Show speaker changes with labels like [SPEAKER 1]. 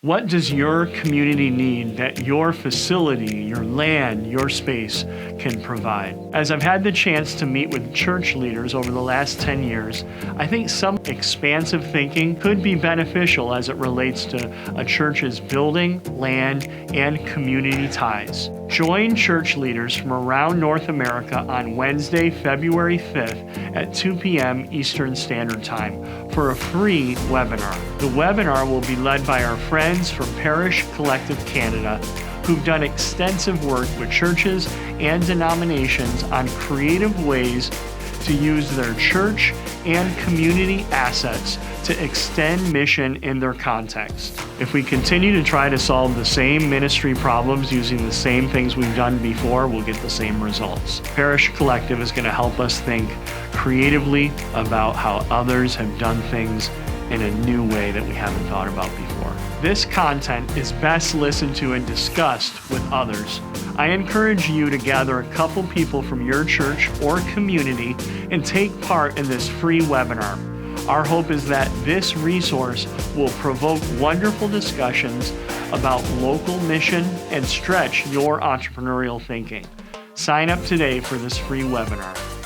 [SPEAKER 1] What does your community need that your facility, your land, your space can provide? As I've had the chance to meet with church leaders over the last 10 years, I think some expansive thinking could be beneficial as it relates to a church's building, land, and community ties. Join church leaders from around North America on Wednesday, February 5th at 2 p.m. Eastern Standard Time for a free webinar. The webinar will be led by our friends from Parish Collective Canada, who've done extensive work with churches and denominations on creative ways to use their church and community assets to extend mission in their context. If we continue to try to solve the same ministry problems using the same things we've done before, we'll get the same results. Parish Collective is going to help us think creatively about how others have done things in a new way that we haven't thought about before. This content is best listened to and discussed with others. I encourage you to gather a couple people from your church or community and take part in this free webinar. Our hope is that this resource will provoke wonderful discussions about local mission and stretch your entrepreneurial thinking. Sign up today for this free webinar.